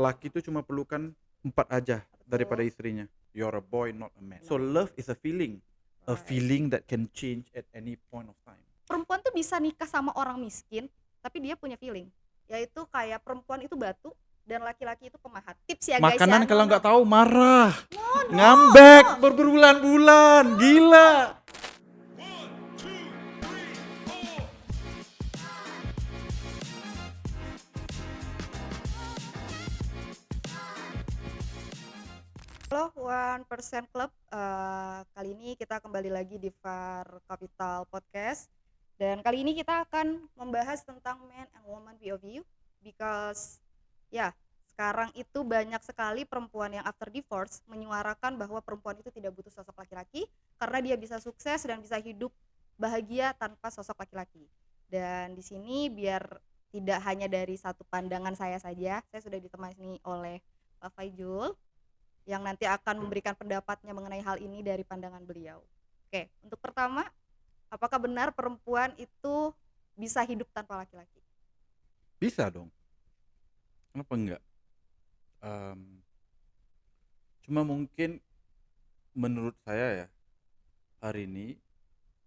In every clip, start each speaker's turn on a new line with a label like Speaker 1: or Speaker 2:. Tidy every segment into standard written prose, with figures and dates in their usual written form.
Speaker 1: laki itu cuma perlukan 4 aja daripada
Speaker 2: Betul.
Speaker 1: istrinya. You're a boy, not a man. So
Speaker 2: Nah,
Speaker 1: love is a
Speaker 2: right.
Speaker 1: feeling that can change at any point of time.
Speaker 2: Perempuan tuh bisa nikah sama orang miskin, tapi dia punya feeling. Yaitu kayak perempuan itu batu dan laki-laki itu pemahat. Tips ya guys ya.
Speaker 1: Makanan
Speaker 2: No
Speaker 1: kalau
Speaker 2: no.
Speaker 1: nggak tahu marah,
Speaker 2: No no.
Speaker 1: ngambek berbulan-bulan, gila.
Speaker 2: Halo One Percent Club. Kali ini kita kembali lagi di VAR Capital Podcast. Dan kali ini kita akan membahas tentang man and woman POV because ya, sekarang itu banyak sekali perempuan yang after divorce menyuarakan bahwa perempuan itu tidak butuh sosok laki-laki karena dia bisa sukses dan bisa hidup bahagia tanpa sosok laki-laki. Dan di sini biar tidak hanya dari satu pandangan saya saja, saya sudah ditemani oleh Pak Faijul yang nanti akan memberikan pendapatnya mengenai hal ini dari pandangan beliau. Oke, untuk pertama, apakah benar perempuan itu bisa hidup tanpa laki-laki?
Speaker 1: Bisa dong, kenapa enggak? Em, Cuma mungkin menurut saya ya, hari ini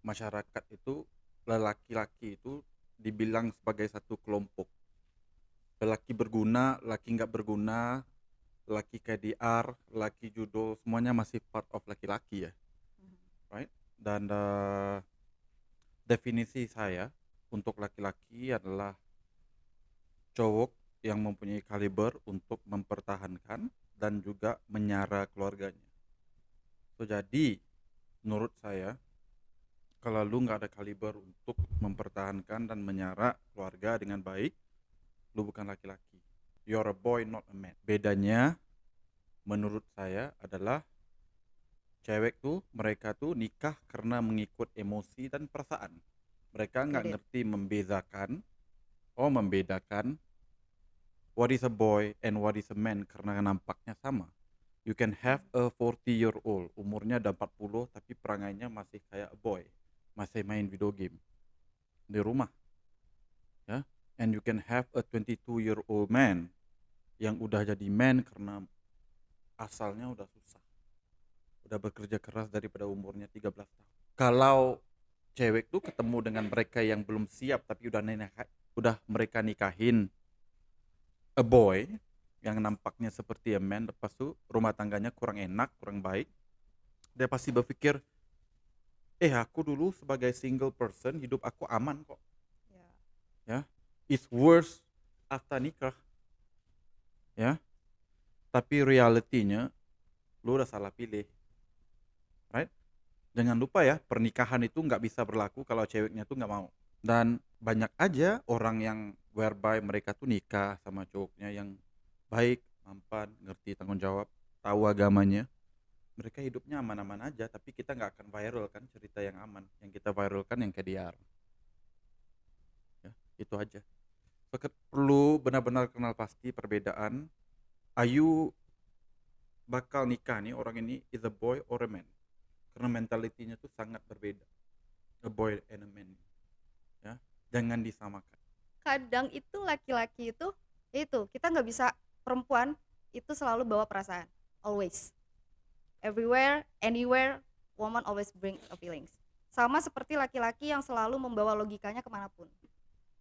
Speaker 1: masyarakat itu laki-laki itu dibilang sebagai satu kelompok. Lelaki berguna, laki nggak berguna, laki KDR, laki judo, semuanya masih part of laki-laki ya, right? Dan definisi saya untuk laki-laki adalah cowok yang mempunyai kaliber untuk mempertahankan dan juga menyara keluarganya. So jadi menurut saya, kalau lu nggak ada kaliber untuk mempertahankan dan menyara keluarga dengan baik, lu bukan laki-laki. You're a boy, not a man. Bedanya menurut saya adalah cewek tuh, mereka tuh nikah karena mengikut emosi dan perasaan. Mereka nggak
Speaker 2: Get it?
Speaker 1: ngerti membedakan what is a boy and what is a man karena nampaknya sama. You can have a 40-year-old, umurnya udah 40 tapi perangainya masih kayak a boy, masih main video game di rumah, ya. And you can have a 22-year-old man yang udah jadi man karena asalnya udah susah, udah bekerja keras daripada umurnya 13 tahun. Kalau cewek tuh ketemu dengan mereka yang belum siap tapi udah mereka nikahin a boy yang nampaknya seperti a man, lepas tuh rumah tangganya kurang enak, kurang baik, dia pasti berpikir, aku dulu sebagai single person hidup aku aman kok,
Speaker 2: Ya.
Speaker 1: ya. It's worse after nikah, ya. Tapi realitinya lu udah salah pilih, right? Jangan lupa ya, pernikahan itu nggak bisa berlaku kalau ceweknya tuh nggak mau. Dan banyak aja orang yang whereby mereka tuh nikah sama cowoknya yang baik, mampan, ngerti tanggung jawab, tahu agamanya. Mereka hidupnya aman-aman aja, tapi kita nggak akan viral kan cerita yang aman. Yang kita viralkan yang KDR. Ya, itu aja. So, perlu benar-benar kenal pasti perbedaan. Ayu bakal nikah nih, orang ini is a boy or a man. Karena mentalitinya tuh sangat berbeda. A boy and a man. Ya, jangan disamakan.
Speaker 2: Kadang itu laki-laki itu kita nggak bisa, perempuan itu selalu bawa perasaan, always, everywhere, anywhere, woman always bring a feelings. Sama seperti laki-laki yang selalu membawa logikanya kemanapun.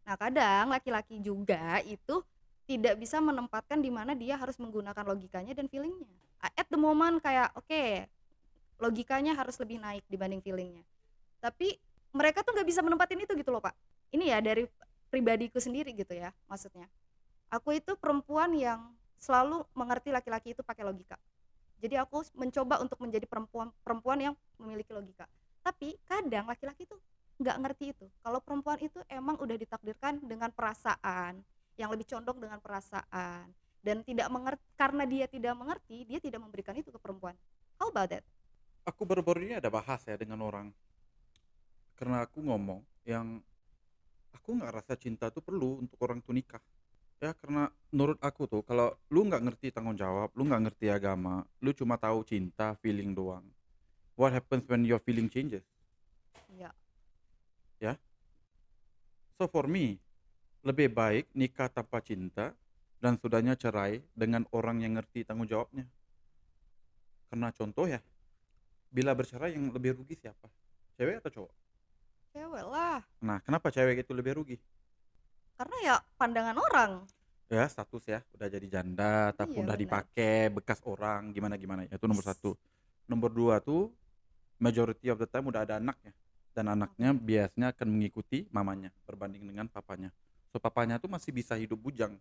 Speaker 2: Nah, kadang laki-laki juga itu tidak bisa menempatkan di mana dia harus menggunakan logikanya dan feelingnya. At the moment kayak oke, logikanya harus lebih naik dibanding feelingnya. Tapi mereka tuh nggak bisa menempatin itu gitu loh Pak. Ini ya dari pribadiku sendiri gitu ya maksudnya. Aku itu perempuan yang selalu mengerti laki-laki itu pakai logika. Jadi aku mencoba untuk menjadi perempuan yang memiliki logika. Tapi kadang laki-laki tuh nggak ngerti itu. Kalau perempuan itu emang udah ditakdirkan dengan perasaan, yang lebih condong dengan perasaan, dan tidak mengerti, karena dia tidak mengerti, dia tidak memberikan itu ke perempuan. How about that?
Speaker 1: Aku baru-baru ini ada bahas ya dengan orang. Karena aku ngomong yang aku nggak rasa cinta tuh perlu untuk orang tuh nikah. Ya karena menurut aku tuh kalau lu nggak ngerti tanggung jawab, lu nggak ngerti agama, lu cuma tahu cinta, feeling doang. What happens when your feeling changes?
Speaker 2: Ya.
Speaker 1: Ya. So for me, lebih baik nikah tanpa cinta dan sudahnya cerai dengan orang yang ngerti tanggung jawabnya. Karena contoh ya, bila bercerai yang lebih rugi siapa? Cewek atau cowok?
Speaker 2: Cewek lah,
Speaker 1: Nah, kenapa cewek itu lebih rugi?
Speaker 2: karena ya pandangan orang.
Speaker 1: Ya, status ya, udah jadi janda, tapi
Speaker 2: Iya
Speaker 1: udah
Speaker 2: benar.
Speaker 1: dipakai bekas orang, gimana-gimana ya. Itu nomor
Speaker 2: Yes.
Speaker 1: satu. Nomor dua tuh, majority of the time udah ada anaknya. Dan anaknya biasanya akan mengikuti mamanya berbanding dengan papanya. So, papanya tuh masih bisa hidup bujang.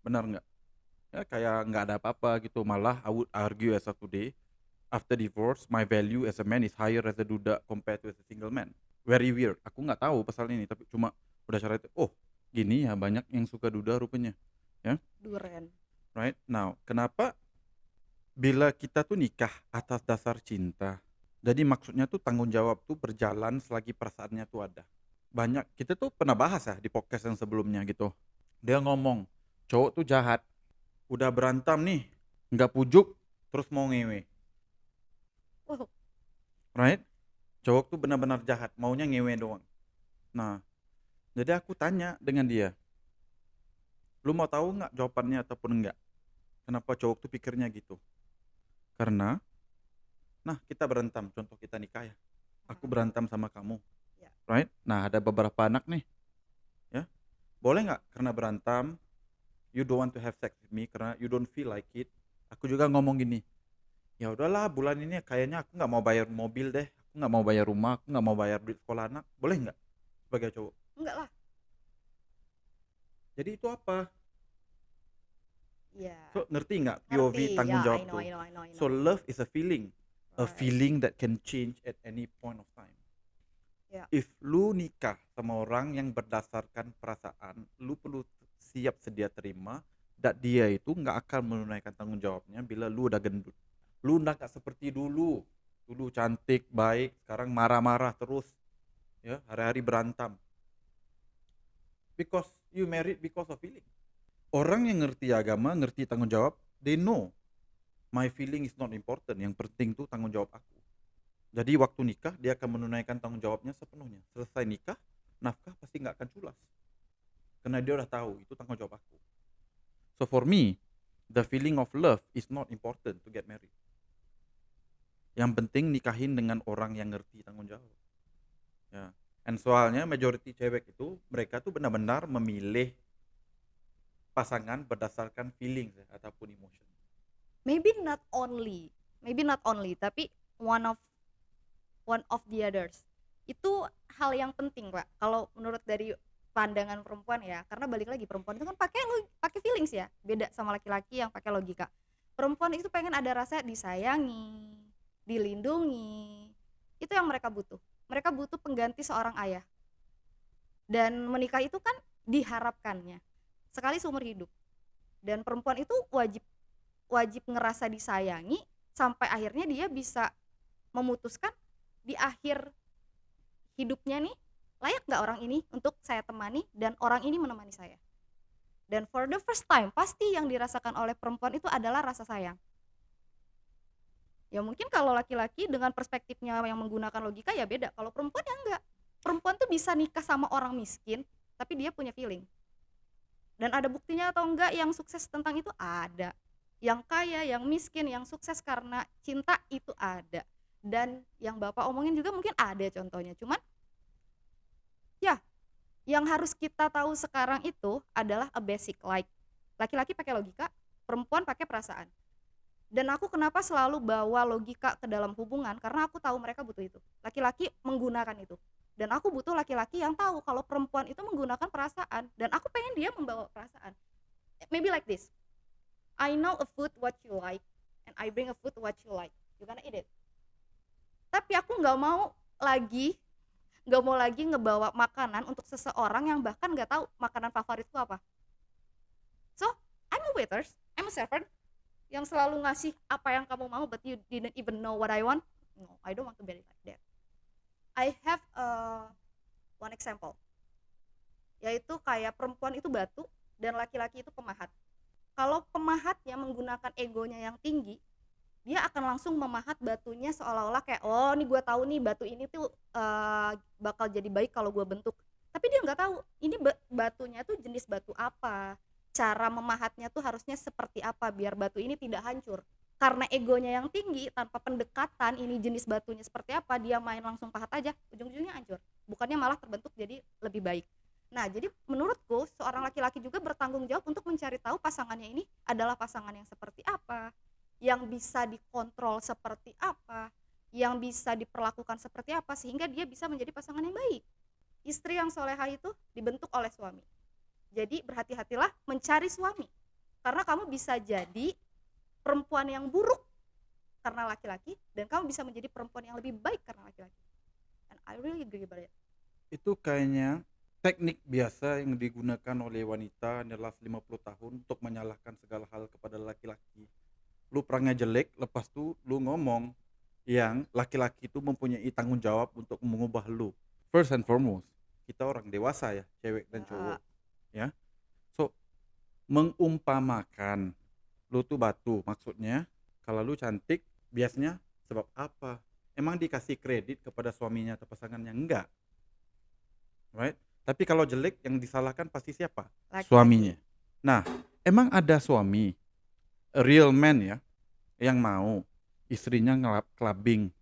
Speaker 1: Benar nggak? Ya, kayak nggak ada apa-apa gitu. Malah, I would argue as of today, after divorce, my value as a man is higher as a duda compared to as a single man. Very weird. Aku nggak tahu pasal ini, tapi cuma udah cara itu. Oh, gini ya banyak yang suka duda rupanya. Ya,
Speaker 2: Duren.
Speaker 1: right? Now, kenapa bila kita tuh nikah atas dasar cinta? Jadi maksudnya tuh tanggung jawab tuh berjalan selagi perasaannya tuh ada. Banyak kita tuh pernah bahas ya di podcast yang sebelumnya gitu. Dia ngomong, cowok tuh jahat. Udah berantem nih, nggak pujuk, terus mau ngewe.
Speaker 2: Wow.
Speaker 1: Right? Cowok tuh benar-benar jahat, maunya ngewe doang. Nah, jadi aku tanya dengan dia, lu mau tahu nggak jawabannya ataupun enggak? Kenapa cowok tuh pikirnya gitu? Karena, nah kita berantem, contoh kita nikah ya. Aku berantem sama kamu,
Speaker 2: Ya.
Speaker 1: right? Nah, ada beberapa anak nih, ya. Boleh nggak karena berantem, you don't want to have sex with me karena you don't feel like it. Aku juga ngomong gini, ya udahlah bulan ini kayaknya aku nggak mau bayar mobil deh, aku nggak mau bayar rumah, aku nggak mau bayar duit sekolah anak, boleh nggak sebagai cowok?
Speaker 2: Enggak lah.
Speaker 1: Jadi itu apa?
Speaker 2: Iya.
Speaker 1: So ngerti nggak POV
Speaker 2: Ngerti.
Speaker 1: tanggung
Speaker 2: Ya,
Speaker 1: jawab
Speaker 2: I know,
Speaker 1: tuh?
Speaker 2: I know, I know, I
Speaker 1: So
Speaker 2: know.
Speaker 1: love is a feeling
Speaker 2: Right.
Speaker 1: that can change at any point of time.
Speaker 2: Ya.
Speaker 1: If lu nikah sama orang yang berdasarkan perasaan, lu perlu siap sedia terima dat dia itu nggak akan menunaikan tanggung jawabnya bila lu udah gendut. Lu udah nggak seperti dulu. Dulu cantik, baik, sekarang marah-marah terus. Ya, hari-hari berantem. Because you married because of feeling. Orang yang ngerti agama, ngerti tanggung jawab, they know my feeling is not important. Yang penting tuh tanggung jawab aku. Jadi waktu nikah dia akan menunaikan tanggung jawabnya sepenuhnya. Selesai nikah, nafkah pasti nggak akan culas. Karena dia udah tahu itu tanggung jawab aku. So for me, the feeling of love is not important to get married. Yang penting nikahin dengan orang yang ngerti tanggung jawab. Ya. And soalnya majority cewek itu mereka tuh benar-benar memilih pasangan berdasarkan feelings ya, ataupun emotion.
Speaker 2: Maybe not only, tapi one of the others. Itu hal yang penting, Pak. Kalau menurut dari pandangan perempuan ya, karena balik lagi perempuan itu kan pakai feelings ya, beda sama laki-laki yang pakai logika. Perempuan itu pengen ada rasa disayangi, dilindungi. Itu yang mereka butuh. Mereka butuh pengganti seorang ayah. Dan menikah itu kan diharapkannya sekali seumur hidup. Dan perempuan itu wajib ngerasa disayangi sampai akhirnya dia bisa memutuskan di akhir hidupnya nih, layak nggak orang ini untuk saya temani dan orang ini menemani saya. Dan for the first time pasti yang dirasakan oleh perempuan itu adalah rasa sayang. Ya mungkin kalau laki-laki dengan perspektifnya yang menggunakan logika ya beda. Kalau perempuan ya enggak. Perempuan tuh bisa nikah sama orang miskin tapi dia punya feeling. Dan ada buktinya atau enggak yang sukses tentang itu? Ada. Yang kaya, yang miskin, yang sukses karena cinta itu ada. Dan yang Bapak omongin juga mungkin ada contohnya. Cuman ya, yang harus kita tahu sekarang itu adalah a basic, like laki-laki pakai logika, perempuan pakai perasaan. Dan aku kenapa selalu bawa logika ke dalam hubungan, karena aku tahu mereka butuh itu. Laki-laki menggunakan itu. Dan aku butuh laki-laki yang tahu kalau perempuan itu menggunakan perasaan, dan aku pengen dia membawa perasaan. Maybe like this, I know a food what you like, and I bring a food what you like, you gonna eat it. Tapi aku nggak mau lagi ngebawa makanan untuk seseorang yang bahkan nggak tahu makanan favoritku apa. So I'm a waiter, I'm a server yang selalu ngasih apa yang kamu mau, but you didn't even know what I want. No, I don't want to be like that. I have one example, yaitu kayak perempuan itu batu dan laki-laki itu pemahat. Kalau pemahatnya menggunakan egonya yang tinggi, dia akan langsung memahat batunya seolah-olah kayak, oh ini gue tahu nih batu ini tuh bakal jadi baik kalau gue bentuk. Tapi dia nggak tahu ini batunya tuh jenis batu apa, cara memahatnya tuh harusnya seperti apa biar batu ini tidak hancur. Karena egonya yang tinggi, tanpa pendekatan ini jenis batunya seperti apa, dia main langsung pahat aja, ujung-ujungnya hancur. Bukannya malah terbentuk jadi lebih baik. Nah, jadi menurutku seorang laki-laki juga bertanggung jawab untuk mencari tahu pasangannya ini adalah pasangan yang seperti apa, yang bisa dikontrol seperti apa, yang bisa diperlakukan seperti apa sehingga dia bisa menjadi pasangan yang baik. Istri yang solehah itu dibentuk oleh suami. Jadi berhati-hatilah mencari suami. Karena kamu bisa jadi perempuan yang buruk karena laki-laki dan kamu bisa menjadi perempuan yang lebih baik karena laki-laki. And I really agree about it.
Speaker 1: Itu kayaknya teknik biasa yang digunakan oleh wanita di last 50 tahun untuk menyalahkan segala hal kepada laki-laki. Lu perangnya jelek, lepas tuh lu ngomong yang laki-laki itu mempunyai tanggung jawab untuk mengubah lu. First and foremost, kita orang dewasa ya, cewek dan cowok. Ya. So, mengumpamakan lu tuh batu, maksudnya kalau lu cantik biasanya sebab apa? Emang dikasih kredit kepada suaminya atau pasangannya? Enggak, right? Tapi kalau jelek yang disalahkan pasti siapa?
Speaker 2: Laki-laki.
Speaker 1: Suaminya. Nah, emang ada suami a real man ya yang mau istrinya clubbing,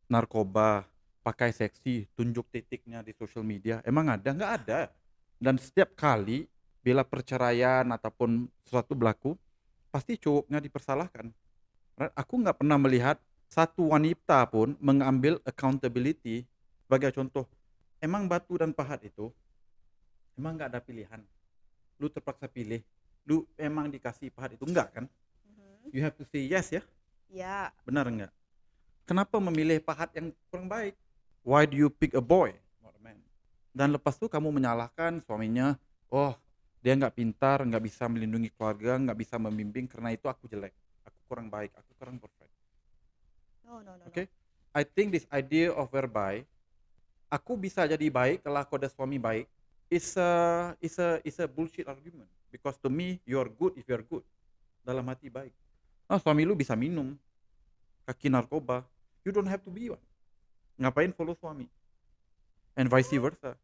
Speaker 1: narkoba, pakai seksi, tunjuk titiknya di social media? Emang ada? Nggak ada. Dan setiap kali bila perceraian ataupun sesuatu berlaku, pasti cowoknya dipersalahkan. Aku nggak pernah melihat satu wanita pun mengambil accountability. Sebagai contoh, emang batu dan pahat itu emang nggak ada pilihan. Lu terpaksa pilih. Lu emang dikasih pahat itu enggak kan? You have to say yes ya.
Speaker 2: Ya.
Speaker 1: Benar enggak? Kenapa memilih pahat yang kurang baik? Why do you pick a boy, not a man? Dan lepas itu kamu menyalahkan suaminya, oh dia nggak pintar, nggak bisa melindungi keluarga, nggak bisa membimbing, karena itu aku jelek, aku kurang baik, aku kurang perfect.
Speaker 2: No.
Speaker 1: Okay? I think this idea of whereby aku bisa jadi baik kalau aku ada suami baik is a bullshit argument. Because to me you are good if you are good. Dalam hati baik. Suami lu bisa minum, kaki narkoba, you don't have to be one. Ngapain follow suami? And vice versa.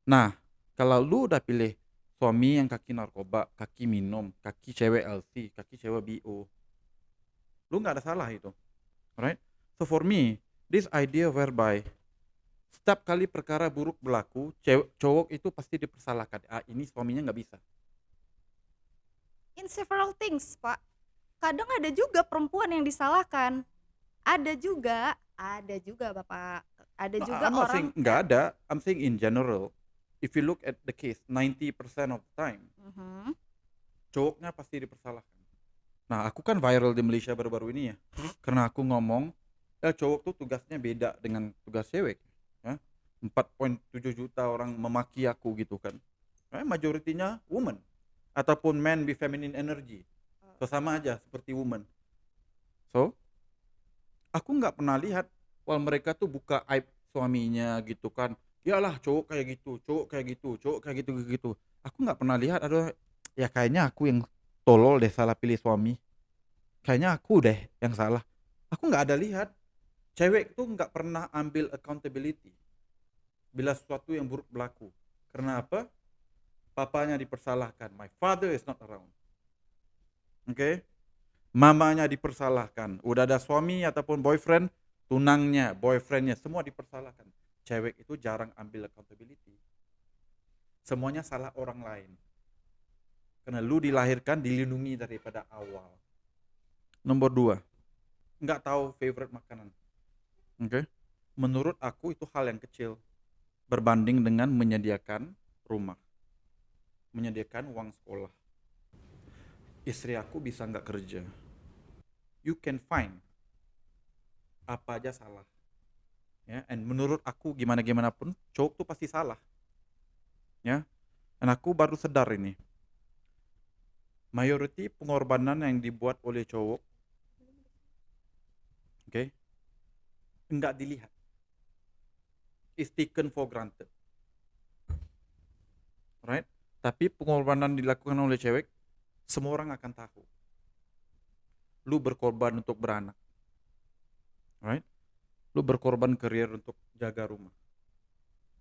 Speaker 1: Nah, kalau lu udah pilih suami yang kaki narkoba, kaki minum, kaki cewek LC, kaki cewek BO, lu nggak ada salah itu, right? So for me, this idea whereby setiap kali perkara buruk berlaku, cowok itu pasti dipersalahkan. Ini suaminya nggak bisa.
Speaker 2: In several things, Pak. Kadang ada juga perempuan yang disalahkan. Ada juga Bapak. Ada
Speaker 1: No,
Speaker 2: juga
Speaker 1: I'm not
Speaker 2: orang
Speaker 1: saying nggak ada. I'm saying in general. If you look at the case, 90% of the time, cowoknya pasti dipersalahkan. Nah, aku kan viral di Malaysia baru-baru ini ya. Karena aku ngomong, cowok tuh tugasnya beda dengan tugas cewek. Ya. 4.7 juta orang memaki aku gitu kan. Majoritinya woman. Ataupun men with feminine energy. So, sama aja seperti woman. So, aku nggak pernah lihat mereka tuh buka aib suaminya gitu kan. Iyalah cowok kayak gitu, cowok kayak gitu, cowok kayak gitu. Aku nggak pernah lihat ada, ya kayaknya aku yang tolol deh salah pilih suami. Kayaknya aku deh yang salah. Aku nggak ada lihat. Cewek tuh nggak pernah ambil accountability bila sesuatu yang buruk berlaku. Karena apa? Papanya dipersalahkan. My father is not around. Okay? Mamanya dipersalahkan. Udah ada suami ataupun boyfriend, tunangnya, boyfriendnya, semua dipersalahkan. Cewek itu jarang ambil accountability. Semuanya salah orang lain. Karena lu dilahirkan dilindungi daripada awal. Nomor 2, nggak tahu favorite makanan. Okay? Menurut aku itu hal yang kecil berbanding dengan menyediakan rumah, menyediakan uang sekolah. Istri aku bisa nggak kerja, you can find apa aja salah, ya. And menurut aku gimana pun cowok tuh pasti salah, ya. Dan aku baru sadar ini, mayority pengorbanan yang dibuat oleh cowok, okay, nggak dilihat, is taken for granted, right? Tapi pengorbanan dilakukan oleh cewek, semua orang akan tahu. Lu berkorban untuk beranak, right? Lu berkorban karir untuk jaga rumah.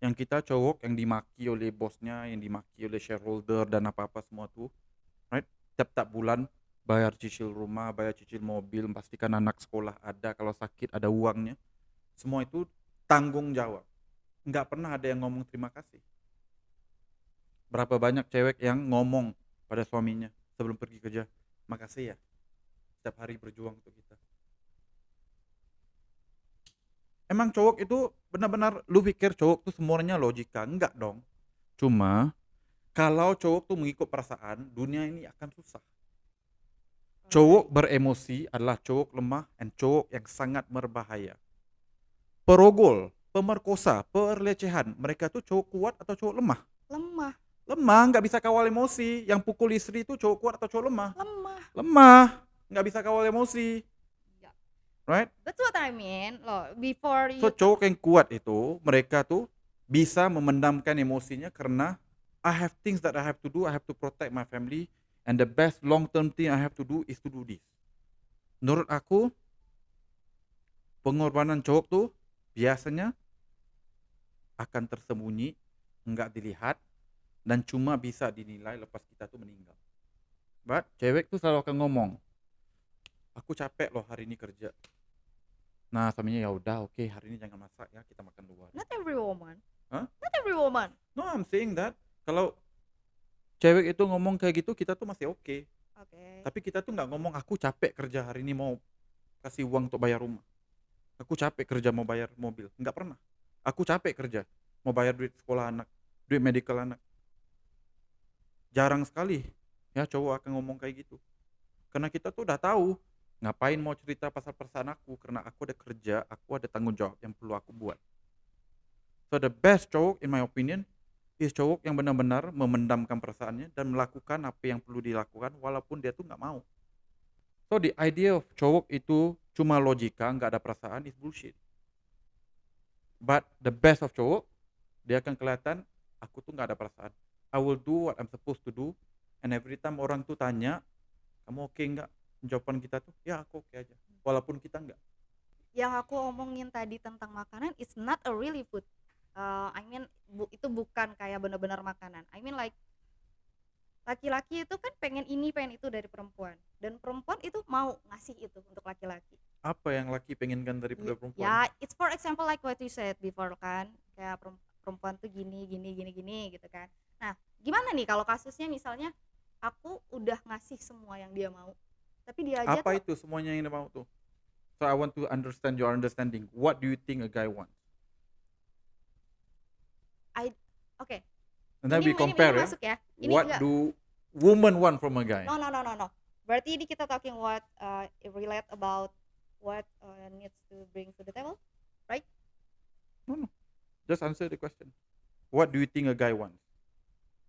Speaker 1: Yang kita cowok yang dimaki oleh bosnya, yang dimaki oleh shareholder dan apa-apa semua tuh, right? Tiap-tiap bulan bayar cicil rumah, bayar cicil mobil, pastikan anak sekolah ada, kalau sakit ada uangnya. Semua itu tanggung jawab. Nggak pernah ada yang ngomong terima kasih. Berapa banyak cewek yang ngomong pada suaminya sebelum pergi kerja, makasih ya, setiap hari berjuang untuk kita. Emang cowok itu benar-benar lu pikir cowok tuh semuanya logika? Enggak dong. Cuma kalau cowok tuh mengikut perasaan, dunia ini akan susah. Cowok beremosi adalah cowok lemah dan cowok yang sangat berbahaya. Perogol, pemerkosa, pelecehan, mereka tuh cowok kuat atau cowok lemah?
Speaker 2: Lemah.
Speaker 1: Lemah, nggak bisa kawal emosi. Yang pukul istri itu cowok kuat atau cowok lemah?
Speaker 2: Lemah.
Speaker 1: Lemah, nggak bisa kawal emosi,
Speaker 2: Yeah.
Speaker 1: right?
Speaker 2: That's what I mean. Loh, before
Speaker 1: So
Speaker 2: you
Speaker 1: cowok yang kuat itu, mereka tuh bisa memendamkan emosinya karena I have things that I have to do, I have to protect my family, and the best long term thing I have to do is to do this. Menurut aku, pengorbanan cowok tuh biasanya akan tersembunyi, nggak dilihat, dan cuma bisa dinilai lepas kita tuh meninggal. But cewek tuh selalu akan ngomong, aku capek loh hari ini kerja. Nah suaminya ya udah oke, hari ini jangan masak ya, kita makan luar.
Speaker 2: not every woman.
Speaker 1: Hah?
Speaker 2: Not every woman.
Speaker 1: No, I'm saying that kalau cewek itu ngomong kayak gitu kita tuh masih oke.
Speaker 2: Oke.
Speaker 1: Tapi kita tuh nggak ngomong aku capek kerja hari ini mau kasih uang untuk bayar rumah. Aku capek kerja mau bayar mobil. Nggak pernah. Aku capek kerja mau bayar duit sekolah anak, duit medical anak. Jarang sekali ya cowok akan ngomong kayak gitu. Karena kita tuh udah tahu ngapain mau cerita pasal perasaan aku, karena aku ada kerja, aku ada tanggung jawab yang perlu aku buat. So the best cowok in my opinion is cowok yang benar-benar memendamkan perasaannya dan melakukan apa yang perlu dilakukan walaupun dia tuh nggak mau. So the idea of cowok itu cuma logika, nggak ada perasaan is bullshit. But the best of cowok, dia akan kelihatan aku tuh nggak ada perasaan. I will do what I'm supposed to do, and every time orang tuh tanya, kamu oke nggak? Jawaban kita tuh, ya aku oke aja. Walaupun kita nggak.
Speaker 2: Yang aku omongin tadi tentang makanan is not a really food. I mean itu bukan kayak benar-benar makanan. I mean like laki-laki itu kan pengen ini pengen itu dari perempuan, dan perempuan itu mau ngasih itu untuk laki-laki.
Speaker 1: Apa yang laki pengenkan daripada perempuan?
Speaker 2: Ya, it's for example like what you said before kan, kayak perempuan tuh gini gini gini gini gitu kan. Nah, gimana nih kalau kasusnya misalnya aku udah ngasih semua yang dia mau, tapi dia aja
Speaker 1: Apa
Speaker 2: tuh
Speaker 1: itu semuanya yang dia mau tuh? So I want to understand your understanding. What do you think a guy wants?
Speaker 2: oke.
Speaker 1: And then we
Speaker 2: Ini
Speaker 1: compare ya.
Speaker 2: masuk ya. Ini
Speaker 1: What
Speaker 2: enggak.
Speaker 1: do women want from a guy?
Speaker 2: No. Berarti ini kita talking what relate about what needs to bring to the table, right?
Speaker 1: No. Just answer the question. What do you think a guy wants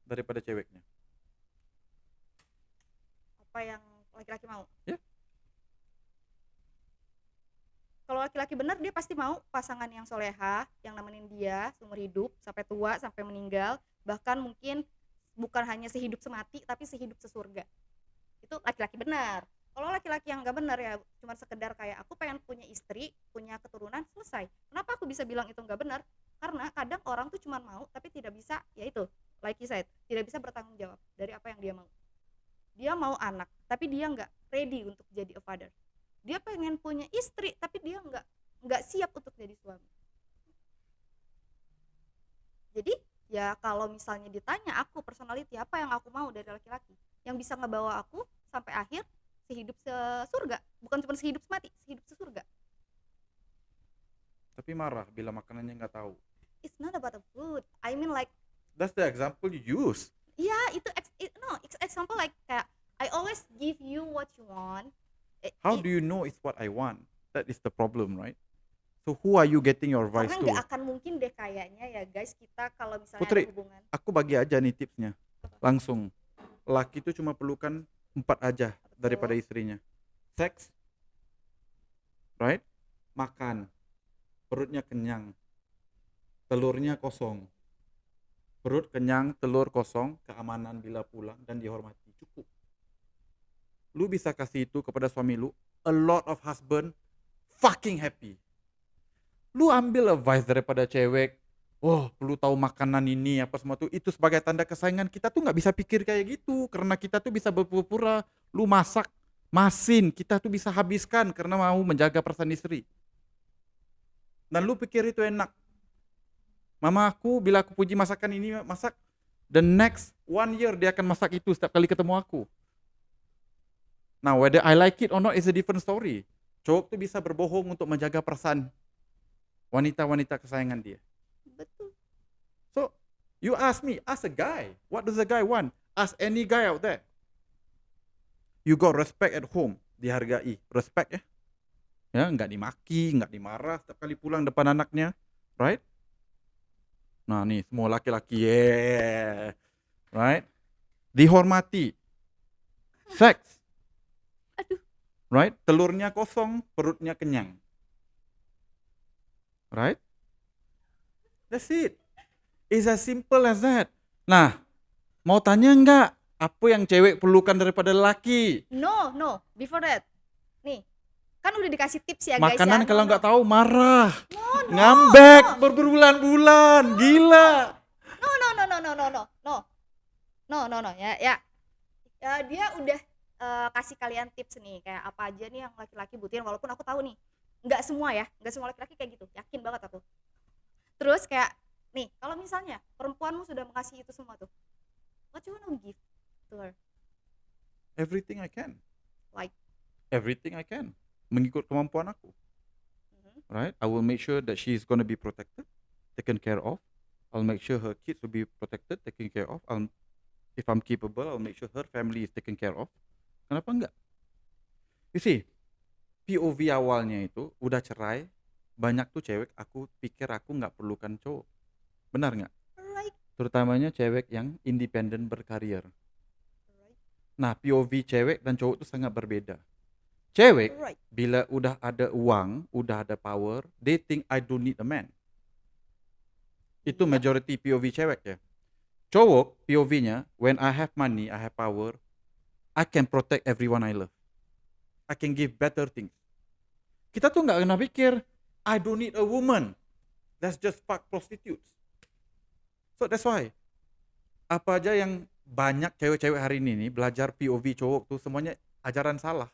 Speaker 1: daripada ceweknya?
Speaker 2: Apa yang laki-laki mau?
Speaker 1: Ya.
Speaker 2: Kalau laki-laki benar dia pasti mau pasangan yang soleha, yang nemenin dia seumur hidup sampai tua, sampai meninggal, bahkan mungkin bukan hanya sehidup semati tapi sehidup sesurga. Itu laki-laki benar. Kalau laki-laki yang nggak benar ya cuma sekedar kayak aku pengen punya istri, punya keturunan, selesai. Kenapa aku bisa bilang itu nggak benar? Karena kadang orang tuh cuma mau tapi tidak bisa, yaitu like you said, tidak bisa bertanggung jawab dari apa yang dia mau. Dia mau anak tapi dia nggak ready untuk jadi a father. Dia pengen punya istri tapi dia nggak siap untuk jadi suami. Jadi ya kalau misalnya ditanya aku personality apa yang aku mau dari laki-laki yang bisa ngebawa aku sampai akhir sehidup sesurga, bukan cuma sehidup semati, sehidup sesurga.
Speaker 1: Tapi marah bila makanannya nggak tahu.
Speaker 2: It's not about the food. I mean like
Speaker 1: That's the example you use.
Speaker 2: ya itu example like kayak I always give you what you want.
Speaker 1: How do you know it's what I want? That is the problem, right? So who are you getting your advice
Speaker 2: Karena
Speaker 1: to?
Speaker 2: nggak akan mungkin deh kayaknya ya guys kita kalau misalnya
Speaker 1: Putri,
Speaker 2: ada hubungan.
Speaker 1: aku bagi aja nih tipsnya. Langsung. Laki itu cuma perlukan 4 aja daripada istrinya. Seks, right? Makan, perutnya kenyang, telurnya kosong. Perut kenyang, telur kosong, keamanan bila pulang dan dihormati, cukup. Lu bisa kasih itu kepada suami lu, a lot of husband fucking happy. Lu ambil advice daripada cewek oh perlu tahu makanan ini apa semua tuh, itu sebagai tanda kesayangan. Kita tuh nggak bisa pikir kayak gitu, karena kita tuh bisa berpura-pura, lu masak, masin, kita tuh bisa habiskan karena mau menjaga perasaan istri. Dan lu pikir itu enak. Mama aku bila aku puji masakan ini, masak, the next 1 year dia akan masak itu setiap kali ketemu aku. Now whether I like it or not is a different story. Cowok tuh bisa berbohong untuk menjaga perasaan wanita-wanita kesayangan dia.
Speaker 2: Betul.
Speaker 1: So, you ask me, ask a guy, what does a guy want? Ask any guy out there. You got respect at home, dihargai, respect ya. Ya, nggak dimaki, nggak dimarah setiap kali pulang depan anaknya, right? Nah nih, semua laki-laki, yeah, right? Dihormati, seks,
Speaker 2: Aduh.
Speaker 1: right? Telurnya kosong, perutnya kenyang, right? That's it. It's as simple as that. Nah, mau tanya nggak apa yang cewek perlukan daripada laki?
Speaker 2: No, before that. Nih, kan udah dikasih tips ya guys
Speaker 1: Makanan
Speaker 2: ya.
Speaker 1: kalau nggak tahu marah,
Speaker 2: No,
Speaker 1: ngambek berbulan-bulan, gila.
Speaker 2: No, ya. Ya, dia udah kasih kalian tips nih kayak apa aja nih yang laki-laki butuhin, walaupun aku tahu nih nggak semua laki-laki kayak gitu, yakin banget aku. Terus kayak nih, kalau misalnya perempuanmu sudah mengasih itu semua tuh, what you wanna give to her?
Speaker 1: Everything I can.
Speaker 2: Like?
Speaker 1: Everything I can. Mengikut kemampuan aku. Right? I will make sure that she is gonna be protected, taken care of. I'll make sure her kids will be protected, taken care of. If I'm capable, I'll make sure her family is taken care of. Kenapa enggak? You see, POV awalnya itu udah cerai, banyak tuh cewek aku pikir aku nggak perlukan cowok. Benar nggak?
Speaker 2: Right.
Speaker 1: Terutamanya cewek yang independen berkarir. Nah, POV cewek dan cowok itu sangat berbeda. Cewek,
Speaker 2: Right.
Speaker 1: bila udah ada uang, udah ada power, they think I don't need a man. Itu
Speaker 2: Yep.
Speaker 1: majority POV cewek ya. Cowok, POV-nya, when I have money, I have power, I can protect everyone I love. I can give better things. Kita tuh nggak pernah pikir, I don't need a woman. Let's just fuck prostitutes. So that's why, apa aja yang banyak cewek-cewek hari ini nih belajar POV cowok tuh semuanya ajaran salah.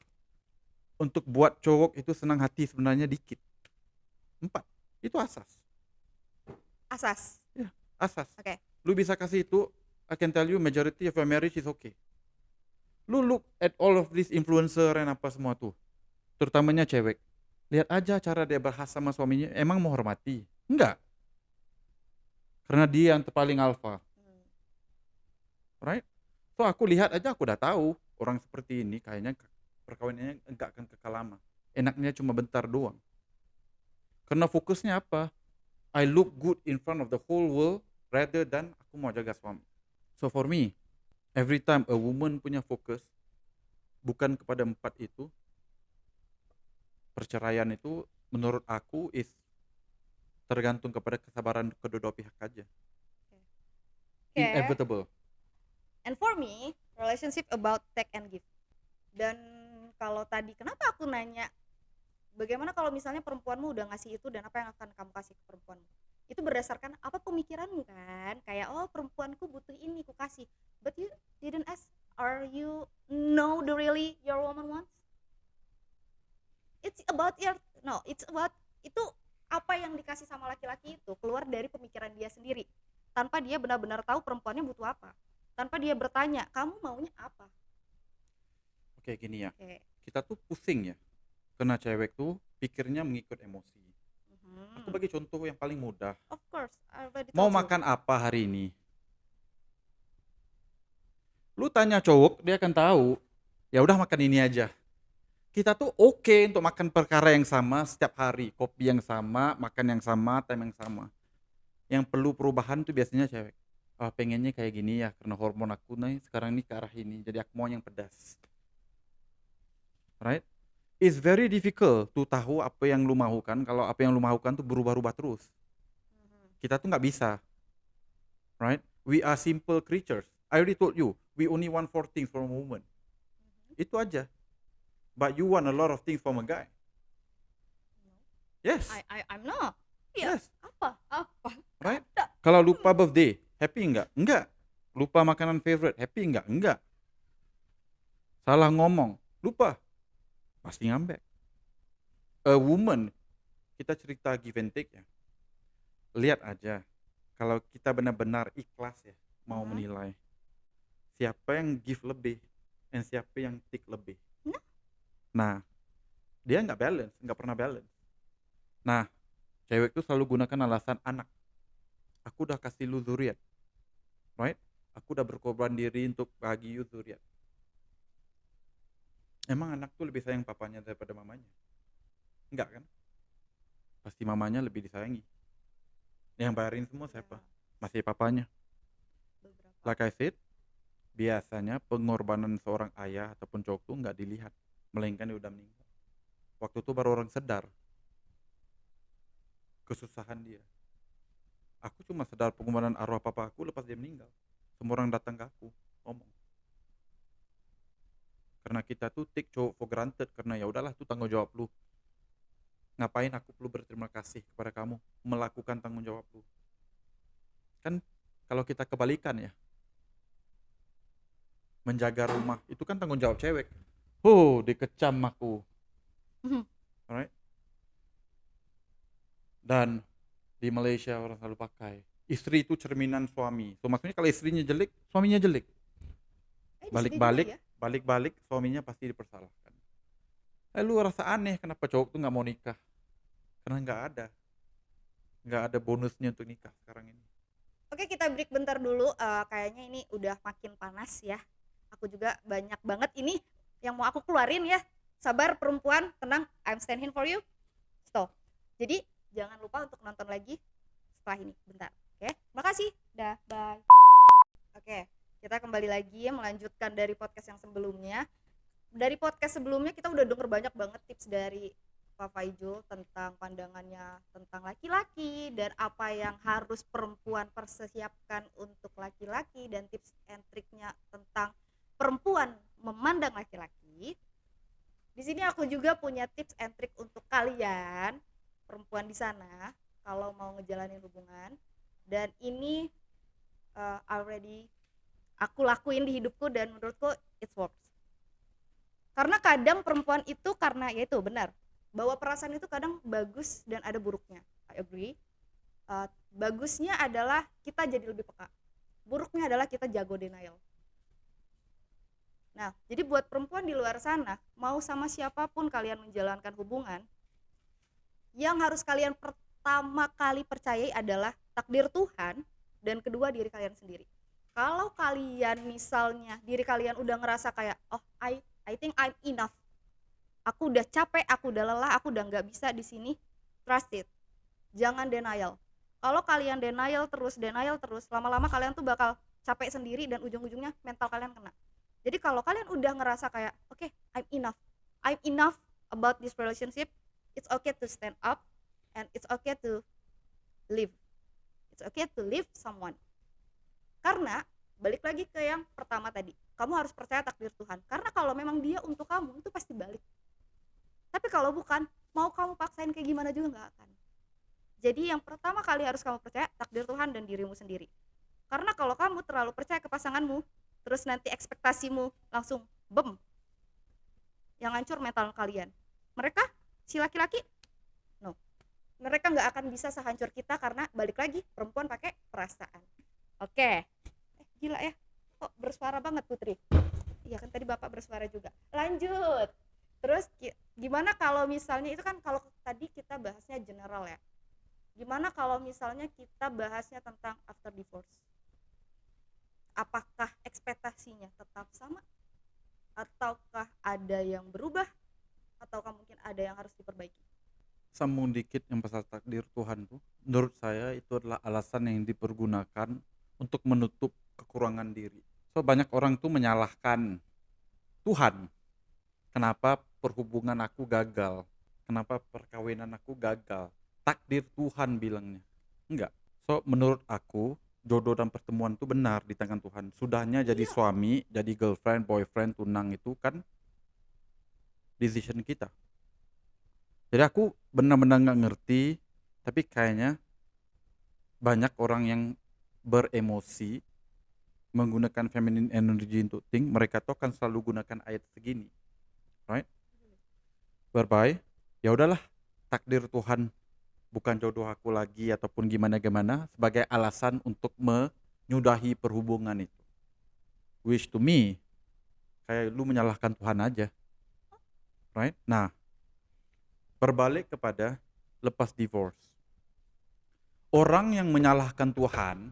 Speaker 1: Untuk buat cowok itu senang hati sebenarnya dikit. 4, itu asas.
Speaker 2: Asas.
Speaker 1: Ya, asas.
Speaker 2: Oke.
Speaker 1: Lu bisa kasih itu, I can tell you majority of your marriage is okay. Lu look at all of these influencer dan apa semua tuh, terutamanya cewek. Lihat aja cara dia bahas sama suaminya, emang mau hormati? Enggak. Karena dia yang paling alpha. Right? So aku lihat aja, aku udah tahu orang seperti ini kayaknya perkawinannya enggak akan kekal lama. Enaknya cuma bentar doang. Karena fokusnya apa? I look good in front of the whole world rather than aku mau jaga suami. So for me, every time a woman punya fokus bukan kepada 4 itu, perceraian itu menurut aku is tergantung kepada kesabaran kedua pihak aja.
Speaker 2: Okay.
Speaker 1: Inevitable.
Speaker 2: And for me, relationship about take and give. Dan kalau tadi kenapa aku nanya bagaimana kalau misalnya perempuanmu udah ngasih itu dan apa yang akan kamu kasih ke perempuanmu? Itu berdasarkan apa pemikiranmu kan? Kayak oh perempuanku butuh ini, ku kasih. But you didn't ask, are you know the really your woman wants? It's about itu apa yang dikasih sama laki-laki itu keluar dari pemikiran dia sendiri. Tanpa dia benar-benar tahu perempuannya butuh apa. Tanpa dia bertanya, kamu maunya apa?
Speaker 1: Oke, gini ya.
Speaker 2: Oke.
Speaker 1: Kita tuh pusing ya. Karena cewek tuh pikirnya mengikut emosi. Aku bagi contoh yang paling mudah.
Speaker 2: Of course, I already
Speaker 1: Mau
Speaker 2: told you.
Speaker 1: makan apa hari ini? Lu tanya cowok, dia akan tahu. Ya udah makan ini aja. Kita tuh oke untuk makan perkara yang sama setiap hari, kopi yang sama, makan yang sama, time yang sama. Yang perlu perubahan tuh biasanya cewek. Pengennya kayak gini ya, karena hormon aku nih sekarang ini ke arah ini, jadi aku mau yang pedas. Right? It's very difficult to tahu apa yang lu mahukan kalau apa yang lu mahukan tuh berubah-ubah terus. Kita tuh nggak bisa. Right? We are simple creatures. I already told you, we only want 4 things from a woman. Itu aja. But you want a lot of things from a guy. Yes.
Speaker 2: I'm not. Iya.
Speaker 1: Yes.
Speaker 2: Apa?
Speaker 1: Right?
Speaker 2: Ada.
Speaker 1: Kalau lupa birthday, happy enggak? Enggak. Lupa makanan favorite, happy enggak? Enggak. Salah ngomong, lupa, pasti ngambek. A woman, kita cerita give and take ya. Lihat aja, kalau kita benar-benar ikhlas ya, mau
Speaker 2: Mhm.
Speaker 1: menilai siapa yang give lebih dan siapa yang take lebih.
Speaker 2: Nah.
Speaker 1: Nah, dia nggak balance, nggak pernah balance. Nah, cewek tuh selalu gunakan alasan anak. Aku udah kasih lu zuriat, right? Aku udah berkorban diri untuk bagi you zuriat. Emang anak tuh lebih sayang papanya daripada mamanya? Enggak kan? Pasti mamanya lebih disayangi. Yang bayarin semua siapa?
Speaker 2: Ya,
Speaker 1: Masih papanya.
Speaker 2: beberapa.
Speaker 1: Like I said, biasanya pengorbanan seorang ayah ataupun cowok tuh nggak dilihat, melainkan dia udah meninggal. Waktu itu baru orang sadar kesusahan dia. Aku cuma sadar pengorbanan arwah papa aku lepas dia meninggal. Semua orang datang ke aku ngomong. Karena kita tuh take cowok for granted, karena ya udahlah tuh tanggung jawab lu. Ngapain aku perlu berterima kasih kepada kamu melakukan tanggung jawab lu? Kan kalau kita kebalikan ya, menjaga rumah itu kan tanggung jawab cewek. Dikecam aku. Alright? Dan di Malaysia orang selalu pakai istri itu cerminan suami. So maksudnya kalau istrinya jelek, suaminya jelek.
Speaker 2: Di sini juga
Speaker 1: Balik-balik,
Speaker 2: ya.
Speaker 1: balik-balik suaminya pasti dipersalahkan. Lu rasa aneh kenapa cowok tuh nggak mau nikah? Karena nggak ada bonusnya untuk nikah sekarang ini.
Speaker 2: Oke, kita break bentar dulu. Kayaknya ini udah makin panas ya. Aku juga banyak banget ini yang mau aku keluarin ya. Sabar perempuan, tenang. I'm standing for you. Stop. Jadi jangan lupa untuk nonton lagi setelah ini. Bentar. Oke, makasih. Dah, bye. Oke, kita kembali lagi melanjutkan dari podcast yang sebelumnya. Dari podcast sebelumnya kita udah denger banyak banget tips dari Pak Faijul tentang pandangannya tentang laki-laki dan apa yang harus perempuan persiapkan untuk laki-laki dan tips and triknya tentang perempuan memandang laki-laki. Di sini aku juga punya tips and trik untuk kalian perempuan di sana kalau mau ngejalanin hubungan, dan ini already aku lakuin di hidupku dan menurutku it works. Karena kadang perempuan itu karena ya itu benar bahwa perasaan itu kadang bagus dan ada buruknya. I agree. Bagusnya adalah kita jadi lebih peka. Buruknya adalah kita jago denial. Nah, jadi buat perempuan di luar sana, mau sama siapapun kalian menjalankan hubungan, yang harus kalian pertama kali percayai adalah takdir Tuhan, dan kedua diri kalian sendiri. Kalau kalian misalnya diri kalian udah ngerasa kayak I think I'm enough, aku udah capek, aku udah lelah, aku udah nggak bisa di sini, trust it, jangan denial. Kalau kalian denial terus, lama-lama kalian tuh bakal capek sendiri dan ujung-ujungnya mental kalian kena. Jadi kalau kalian udah ngerasa kayak okay, I'm enough about this relationship, it's okay to stand up and it's okay to leave, it's okay to leave someone. Karena balik lagi ke yang pertama tadi, kamu harus percaya takdir Tuhan, karena kalau memang dia untuk kamu itu pasti balik. Tapi kalau bukan, mau kamu paksain kayak gimana juga nggak akan. Jadi yang pertama kali harus kamu percaya takdir Tuhan dan dirimu sendiri. Karena kalau kamu terlalu percaya ke pasanganmu, terus nanti ekspektasimu langsung bem, yang hancur mental kalian. Mereka, si laki-laki, no, mereka nggak akan bisa sehancur kita karena balik lagi perempuan pakai perasaan. Oke. Gila ya, kok bersuara banget Putri. Iya kan tadi bapak bersuara juga. Lanjut. Terus gimana kalau misalnya itu kan kalau tadi kita bahasnya general ya. Gimana kalau misalnya kita bahasnya tentang after divorce? Apakah ekspektasinya tetap sama? Ataukah ada yang berubah? Ataukah mungkin ada yang harus diperbaiki?
Speaker 1: Sambung dikit yang pasal takdir Tuhan tuh, menurut saya itu adalah alasan yang dipergunakan untuk menutup kekurangan diri. So banyak orang tuh menyalahkan Tuhan. Kenapa perhubungan aku gagal? Kenapa perkawinan aku gagal? Takdir Tuhan bilangnya. Enggak. So menurut aku jodoh dan pertemuan itu benar di tangan Tuhan. Sudahnya jadi
Speaker 2: Iya.
Speaker 1: suami, jadi girlfriend, boyfriend, tunang itu kan decision kita. Jadi aku benar-benar nggak ngerti, tapi kayaknya banyak orang yang beremosi menggunakan feminine energy untuk think, mereka tuh akan selalu gunakan ayat segini, right? Whereby, ya udahlah, takdir Tuhan bukan jodoh aku lagi ataupun gimana-gimana sebagai alasan untuk menyudahi perhubungan itu. Which to me, kayak lu menyalahkan Tuhan aja, right? Nah, berbalik kepada lepas divorce. Orang yang menyalahkan Tuhan,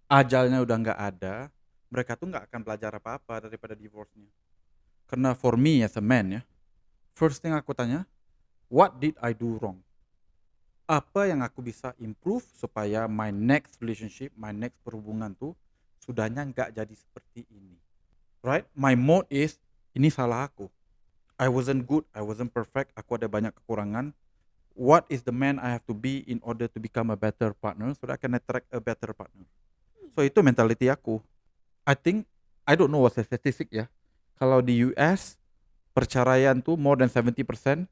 Speaker 1: ajalnya udah nggak ada, mereka tuh nggak akan belajar apa-apa daripada divorce-nya. Karena for me as a man ya, first thing aku tanya, what did I do wrong? Apa yang aku bisa improve supaya my next relationship, my next perhubungan tuh sudahnya nggak jadi seperti ini, right? My mode is, ini salah aku. I wasn't good, I wasn't perfect, aku ada banyak kekurangan. What is the man I have to be in order to become a better partner so that I can attract a better partner? So itu mentality aku. I think, I don't know what's the statistic ya. Kalau di US, perceraian tuh more than 70%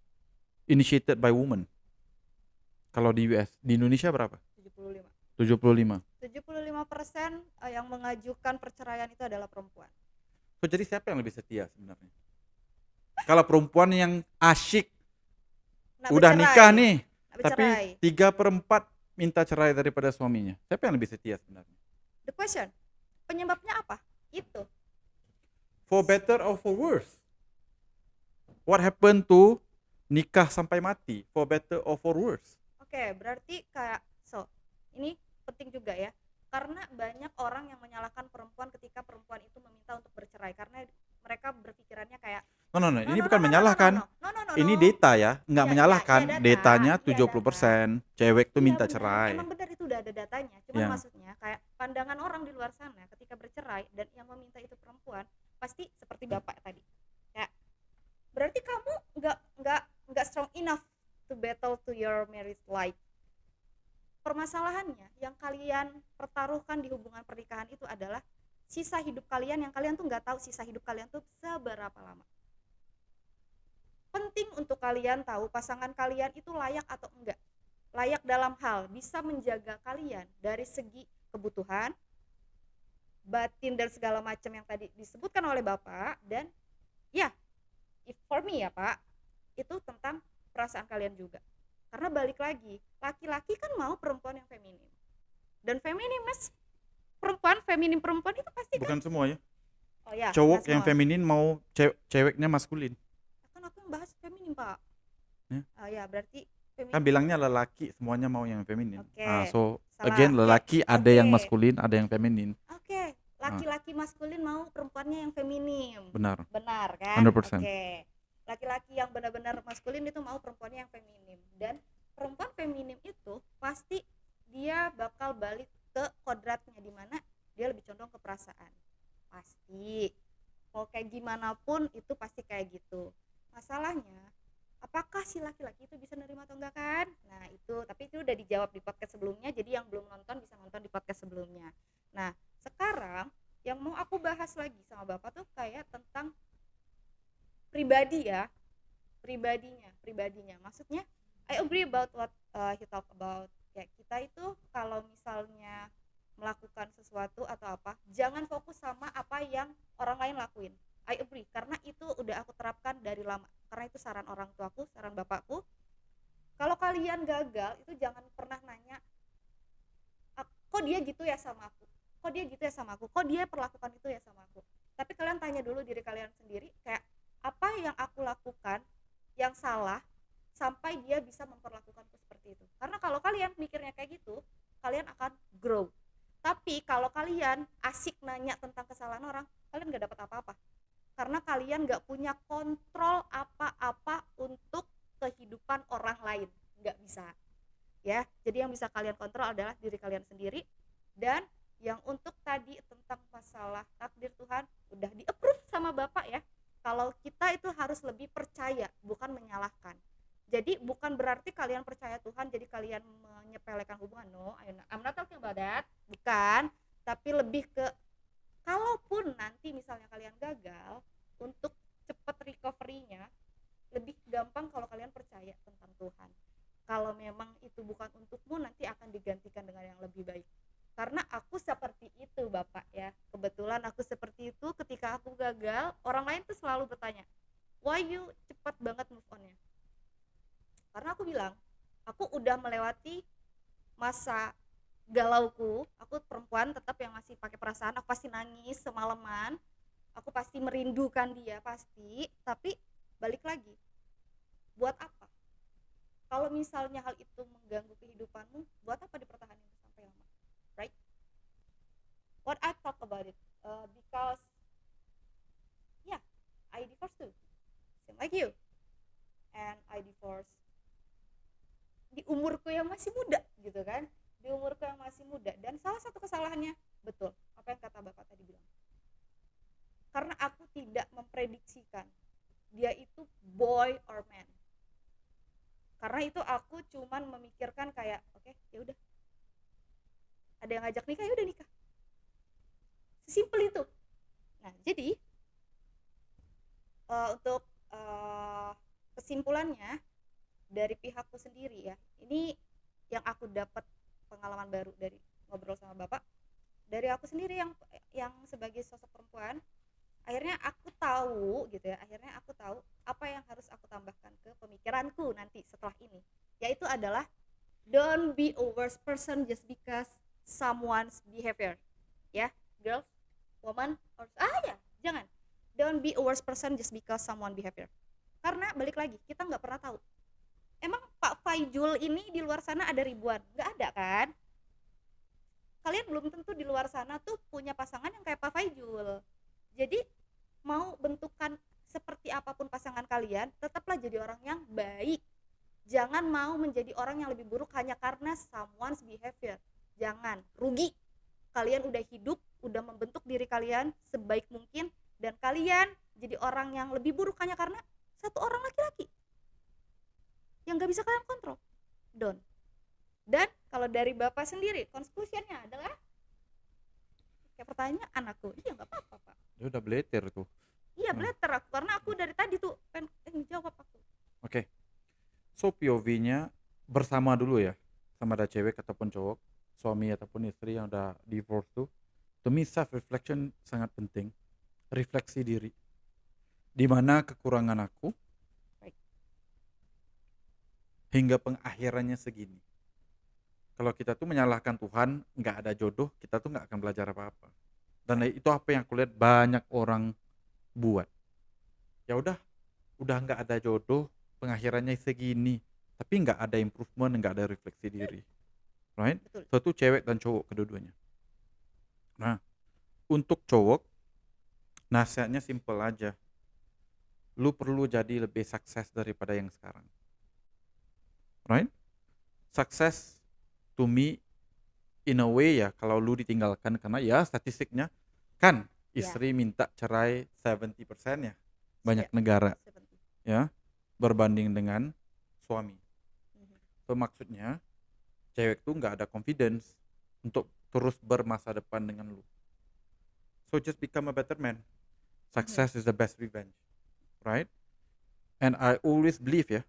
Speaker 1: initiated by women. Kalau di US, di Indonesia berapa?
Speaker 2: 75.
Speaker 1: 75.
Speaker 2: 75% yang mengajukan perceraian itu adalah perempuan.
Speaker 1: So jadi siapa yang lebih setia sebenarnya? Kalau perempuan yang asyik, udah nikah nih, tapi 3/4 minta cerai daripada suaminya. Siapa yang lebih setia sebenarnya?
Speaker 2: The question, penyebabnya apa? Itu.
Speaker 1: For better or for worse? What happened to nikah sampai mati? For better or for worse?
Speaker 2: Oke, berarti kayak ini penting juga ya. Karena banyak orang yang menyalahkan perempuan ketika perempuan itu meminta untuk bercerai karena mereka berpikirannya kayak
Speaker 1: No, ini bukan menyalahkan. Ini data ya, nggak menyalahkan. Datanya 70%, cewek tuh minta cerai.
Speaker 2: Emang benar itu udah ada datanya. Cuman maksudnya kayak pandangan orang di luar sana ketika bercerai dan yang meminta itu perempuan, pasti seperti bapak tadi. Kayak berarti kamu nggak strong enough to battle to your married life. Permasalahannya yang kalian pertaruhkan di hubungan pernikahan itu adalah sisa hidup kalian yang kalian tuh nggak tahu sisa hidup kalian tuh seberapa lama. Penting untuk kalian tahu pasangan kalian itu layak atau enggak. Layak dalam hal bisa menjaga kalian dari segi kebutuhan, batin dan segala macam yang tadi disebutkan oleh Bapak. Dan ya, if for me ya Pak, itu tentang perasaan kalian juga. Karena balik lagi, laki-laki kan mau perempuan yang feminim. Dan feminim perempuan itu pasti
Speaker 1: bukan
Speaker 2: kan
Speaker 1: semua ya.
Speaker 2: Oh ya,
Speaker 1: cowok yang feminin mau ceweknya maskulin.
Speaker 2: Kan aku yang bahas feminim, Pak.
Speaker 1: Ya.
Speaker 2: Oh ya, berarti feminim.
Speaker 1: Kan bilangnya lelaki semuanya mau yang feminin. So
Speaker 2: salah.
Speaker 1: again lelaki ada yang maskulin, ada yang feminin.
Speaker 2: Oke. Laki-laki maskulin mau perempuannya yang feminim.
Speaker 1: Benar
Speaker 2: kan?
Speaker 1: 100%.
Speaker 2: Oke. Laki-laki yang benar-benar maskulin itu mau perempuannya yang feminim. Dan perempuan feminim itu pasti dia bakal balik ke kodratnya, di mana dia lebih condong ke perasaan. Pasti. Mau kayak gimana pun itu pasti kayak gitu. Masalahnya, apakah si laki-laki itu bisa nerima atau enggak kan? Nah itu, tapi itu udah dijawab di podcast sebelumnya. Jadi yang belum nonton bisa nonton di podcast sebelumnya. Nah sekarang yang mau aku bahas lagi sama Bapak tuh kayak tentang pribadinya. Maksudnya I agree about what he talk about. Ya, kita itu kalau misalnya melakukan sesuatu atau apa, jangan fokus sama apa yang orang lain lakuin. I agree, karena itu udah aku terapkan dari lama. Karena itu saran orang tuaku, saran bapakku. Kalau kalian gagal, itu jangan pernah nanya, kok dia gitu ya sama aku? Kok dia perlakukan itu ya sama aku? Tapi kalian tanya dulu diri kalian sendiri, kayak apa yang aku lakukan yang salah sampai dia bisa memperlakukanku seperti itu. Karena kalau kalian mikirnya kayak gitu, kalian akan grow. Tapi kalau kalian asik nanya tentang kesalahan orang, kalian gak dapat apa-apa. Karena kalian gak punya kontrol apa-apa untuk kehidupan orang lain. Gak bisa. Ya, jadi yang bisa kalian kontrol adalah diri kalian sendiri. Dan yang untuk tadi tentang masalah takdir Tuhan udah di-approve sama Bapak ya. Kalau kita itu harus lebih percaya, bukan menyalahkan. Jadi bukan berarti kalian percaya Tuhan jadi kalian menyepelekan hubungan. No, I'm not talking about that. Bukan, tapi lebih ke kalaupun nanti misalnya kalian gagal, untuk cepat recovery-nya lebih gampang kalau kalian percaya tentang Tuhan. kalau memang itu bukan untukmu, nanti akan digantikan dengan yang lebih baik. Karena aku seperti itu Bapak ya, kebetulan aku seperti itu. Ketika aku gagal, orang lain tuh selalu bertanya, why you cepat banget move on-nya? Karena aku bilang, aku udah melewati masa galauku. Aku perempuan tetap yang masih pakai perasaan, aku pasti nangis semalaman, aku pasti merindukan dia pasti, tapi balik lagi, buat apa? Kalau misalnya hal itu mengganggu kehidupanmu, buat apa dipertahankan sampai lama, right? What I talk about it, because yeah, I divorced too, same like you, and I divorced di umurku yang masih muda gitu kan, di umurku yang masih muda. Dan salah satu kesalahannya, betul apa yang kata Bapak tadi bilang, karena aku tidak memprediksikan dia itu boy or man. Karena itu aku cuman memikirkan kayak oke, ya udah, ada yang ngajak nikah, ya udah nikah, sesimpel itu. Nah jadi untuk kesimpulannya dari pihakku sendiri ya, ini yang aku dapat pengalaman baru dari ngobrol sama Bapak, dari aku sendiri yang sebagai sosok perempuan, akhirnya aku tahu gitu ya, akhirnya aku tahu apa yang harus aku tambahkan ke pemikiranku nanti setelah ini, yaitu adalah don't be a worse person just because someone's behavior, ya girls, woman, or ya jangan, don't be a worse person just because someone behavior. Karena balik lagi, kita nggak pernah tahu, emang Pak Faijul ini di luar sana ada ribuan, nggak ada kan? Kalian belum tentu di luar sana tuh punya pasangan yang kayak Pak Faijul. Jadi mau bentukan seperti apapun pasangan kalian, tetaplah jadi orang yang baik. Jangan mau menjadi orang yang lebih buruk hanya karena someone's behavior. Jangan, rugi. Kalian udah hidup, udah membentuk diri kalian sebaik mungkin, dan kalian jadi orang yang lebih buruk hanya karena satu orang laki-laki yang gak bisa kalian kontrol. Don't. Dan kalau dari Bapak sendiri, conclusionnya adalah kayak pertanyaan aku, iya gak apa-apa Pak.
Speaker 1: Dia udah beleter tuh.
Speaker 2: Iya beleter aku, karena aku dari tadi tuh pengen jawab aku.
Speaker 1: Oke. So POV-nya bersama dulu ya, sama ada cewek ataupun cowok, suami ataupun istri yang udah divorce tuh, to me self reflection sangat penting. Refleksi diri. Di mana kekurangan aku
Speaker 2: Baik.
Speaker 1: hingga pengakhirannya segini. Kalau kita tuh menyalahkan Tuhan, nggak ada jodoh, kita tuh nggak akan belajar apa-apa. Dan itu apa yang aku lihat banyak orang buat. Ya udah nggak ada jodoh, pengakhirannya segini, tapi nggak ada improvement, nggak ada refleksi diri, right?
Speaker 2: Betul.
Speaker 1: So itu cewek dan cowok kedua-duanya. Nah, untuk cowok, nasihatnya simple aja. Lu perlu jadi lebih sukses daripada yang sekarang, right? Sukses to me in a way ya, kalau lu ditinggalkan, karena ya statistiknya kan istri minta cerai 70% ya, banyak negara ya, berbanding dengan suami. So maksudnya cewek tuh nggak ada confidence untuk terus bermasa depan dengan lu. So just become a better man. Success is the best revenge, right? And I always believe ya,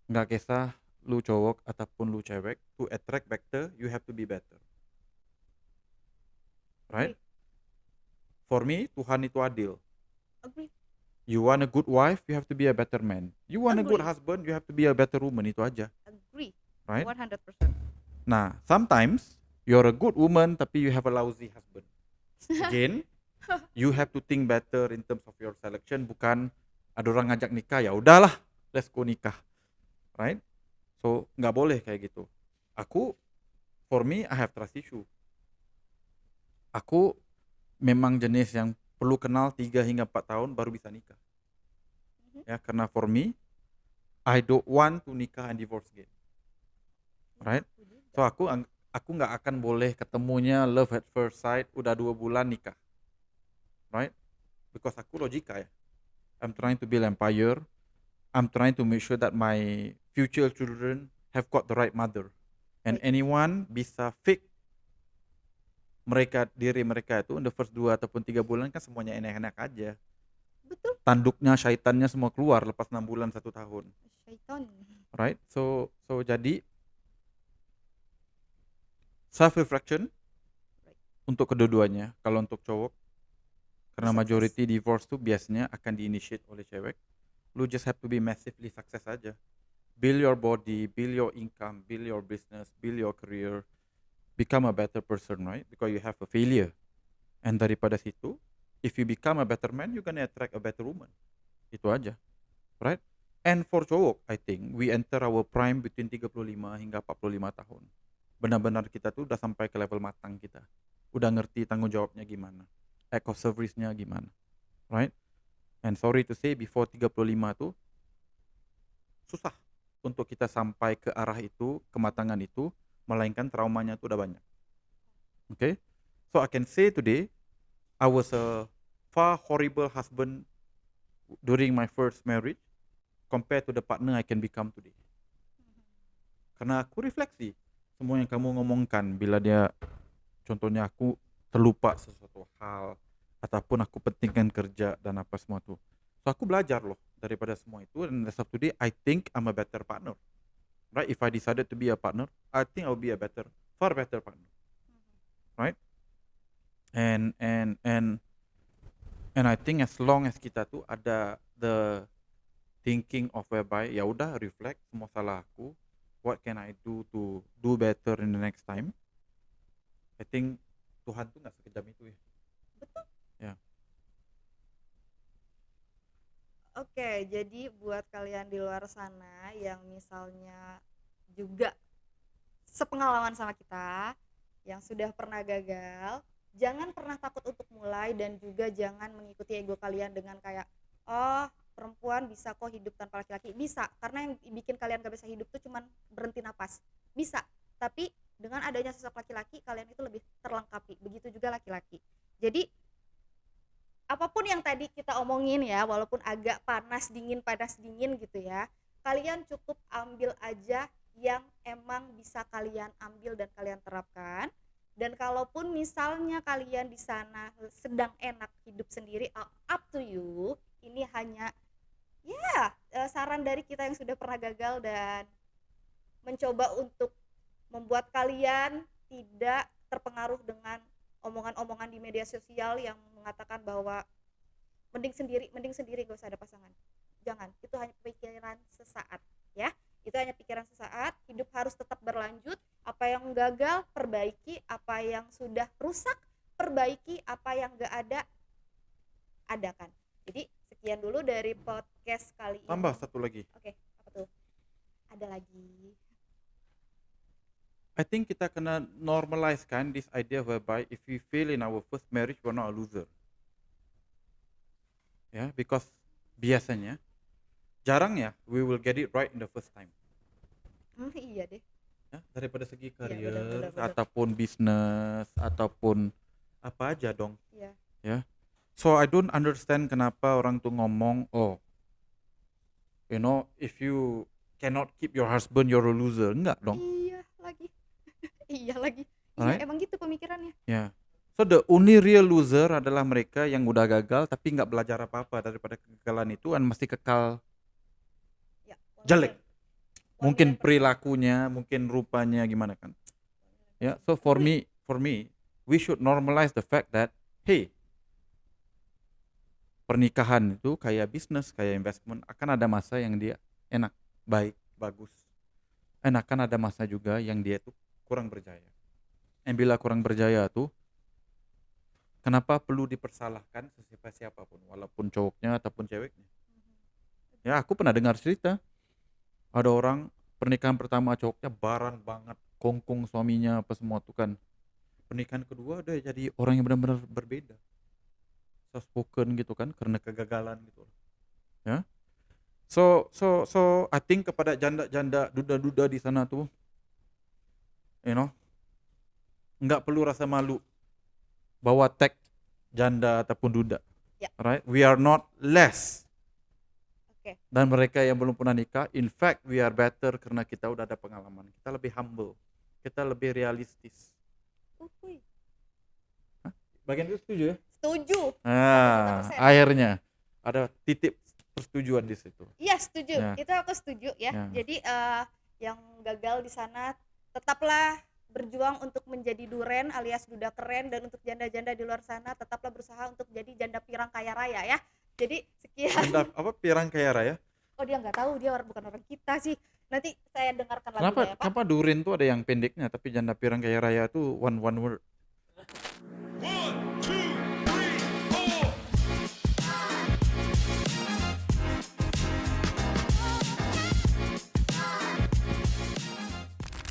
Speaker 1: nggak kisah lu cowok ataupun lu cewek, to attract better you have to be better, right? For me Tuhan itu adil.
Speaker 2: Agree.
Speaker 1: You want a good wife, you have to be a better man. You want a good husband, you have to be a better woman. Itu aja.
Speaker 2: Agree.
Speaker 1: Right?
Speaker 2: 100%.
Speaker 1: Nah, sometimes you're a good woman tapi you have a lousy husband. Again, you have to think better in terms of your selection. Bukan ada orang ngajak nikah, ya udahlah, let's go nikah. Right? So, nggak boleh kayak gitu. For me, I have trust issue. Aku memang jenis yang perlu kenal 3 hingga 4 tahun baru bisa nikah. Ya, karena for me, I don't want to nikah and divorce again. Right? So aku nggak akan boleh ketemunya love at first sight, udah 2 bulan nikah. Right? Because aku logika ya. I'm trying to build empire. I'm trying to make sure that my future children have got the right mother. And anyone bisa fake diri mereka itu in the first 2 ataupun 3 bulan kan semuanya enak-enak aja.
Speaker 2: Betul.
Speaker 1: Tanduknya, syaitannya semua keluar lepas 6 bulan 1 tahun.
Speaker 2: Syaitan.
Speaker 1: right? So jadi self reflection
Speaker 2: Right.
Speaker 1: untuk kedua-duanya. Kalau untuk cowok, karena
Speaker 2: Success.
Speaker 1: majority divorce tuh biasanya akan diinitiate oleh cewek, lu just have to be massively success aja. Build your body, build your income, build your business, build your career, become a better person, right? Because you have a failure. And daripada situ, if you become a better man, you're gonna attract a better woman. Itu aja, right? And for cowok, I think we enter our prime between 35 hingga 45 tahun. Benar-benar kita tuh udah sampai ke level matang kita. Udah ngerti tanggung jawabnya gimana, act of service-nya gimana, right? And sorry to say, before 35 tuh susah untuk kita sampai ke arah itu, kematangan itu, melainkan traumanya tuh udah banyak. Okay? So I can say today, I was a far horrible husband during my first marriage compared to the partner I can become today. Karena aku refleksi semua yang kamu ngomongkan, bila dia contohnya aku terlupa sesuatu hal ataupun aku pentingkan kerja dan apa semua tuh. So aku belajar loh daripada semua itu, and as of today I think I'm a better partner. Right? If I decided to be a partner, I think I'll be a far better partner. Right? And I think as long as kita tuh ada the thinking of whereby ya udah reflect semua salah aku, what can I do to do better in the next time? I think Tuhan tuh nggak sekejam itu ya.
Speaker 2: Betul.
Speaker 1: Ya.
Speaker 2: Oke, jadi buat kalian di luar sana yang misalnya juga sepengalaman sama kita, yang sudah pernah gagal, jangan pernah takut untuk mulai, dan juga jangan mengikuti ego kalian dengan kayak, oh perempuan bisa kok hidup tanpa laki-laki. Bisa, karena yang bikin kalian gak bisa hidup tuh cuman berhenti napas. Bisa, tapi dengan adanya sosok laki-laki, kalian itu lebih terlengkapi. Begitu juga laki-laki. Jadi apapun yang tadi kita omongin ya, walaupun agak panas dingin gitu ya, kalian cukup ambil aja yang emang bisa kalian ambil dan kalian terapkan. Dan kalaupun misalnya kalian di sana sedang enak hidup sendiri, up to you. Ini hanya saran dari kita yang sudah pernah gagal dan mencoba untuk membuat kalian tidak terpengaruh dengan omongan-omongan di media sosial yang mengatakan bahwa mending sendiri gak usah ada pasangan. Jangan, itu hanya pikiran sesaat ya. Itu hanya pikiran sesaat. Hidup harus tetap berlanjut. Apa yang gagal perbaiki, apa yang sudah rusak perbaiki, apa yang gak ada adakan. Jadi sekian dulu dari podcast kali ini.
Speaker 1: Tambah satu lagi.
Speaker 2: Oke, apa tuh? Ada lagi.
Speaker 1: I think kita kena normalize kan this idea whereby if we fail in our first marriage, we're not a loser. Ya, because biasanya jarang ya we will get it right in the first time.
Speaker 2: Iya deh.
Speaker 1: Ya, daripada segi
Speaker 2: Iya,
Speaker 1: karir
Speaker 2: benar.
Speaker 1: ataupun bisnis ataupun apa aja dong.
Speaker 2: Iya.
Speaker 1: Ya. So I don't understand kenapa orang tuh ngomong, oh, you know, if you cannot keep your husband, you're a loser. Enggak dong.
Speaker 2: Iya lagi. Iya lagi.
Speaker 1: Alright.
Speaker 2: Iya, emang gitu pemikirannya.
Speaker 1: Ya. So the only real loser adalah mereka yang udah gagal tapi nggak belajar apa-apa daripada kegagalan itu, dan masih kekal
Speaker 2: Ya,
Speaker 1: jelek. Mungkin
Speaker 2: 1 million%.
Speaker 1: perilakunya, mungkin rupanya gimana kan. Ya, so for me, we should normalize the fact that, hey, pernikahan itu kayak bisnis, kayak investment, akan ada masa yang dia enak, baik, bagus. Dan akan ada masa juga yang dia tuh kurang berjaya. Dan bila kurang berjaya tuh, kenapa perlu dipersalahkan siapapun, walaupun cowoknya ataupun ceweknya. Ya, aku pernah dengar cerita, ada orang pernikahan pertama cowoknya barang banget, kongkong suaminya apa semua tuh kan. Pernikahan kedua udah jadi orang yang benar-benar berbeda, soft spoken gitu kan, karena kegagalan gitu. Ya, so I think kepada janda-janda, duda-duda di sana tuh, you know, nggak perlu rasa malu bawa tag janda ataupun duda.
Speaker 2: Ya.
Speaker 1: Right? We are not less.
Speaker 2: Oke.
Speaker 1: Dan mereka yang belum pernah nikah, in fact we are better karena kita udah ada pengalaman. Kita lebih humble, kita lebih realistis.
Speaker 2: Uhuy.
Speaker 1: Bagian itu setuju ya?
Speaker 2: Setuju.
Speaker 1: Nah,
Speaker 2: 100%.
Speaker 1: akhirnya ada titip persetujuan di situ.
Speaker 2: Iya setuju,
Speaker 1: Ya.
Speaker 2: itu aku setuju ya.
Speaker 1: Ya.
Speaker 2: Jadi yang gagal di sana tetaplah berjuang untuk menjadi duren alias duda keren, dan untuk janda-janda di luar sana tetaplah berusaha untuk jadi janda pirang kaya raya ya. Jadi sekian.
Speaker 1: Janda apa pirang kaya raya?
Speaker 2: Oh dia nggak tahu, dia bukan orang kita sih. Nanti saya dengarkan
Speaker 1: Kenapa
Speaker 2: lagunya ya Pak.
Speaker 1: kenapa duren tuh ada yang pendeknya tapi janda pirang kaya raya tuh one word?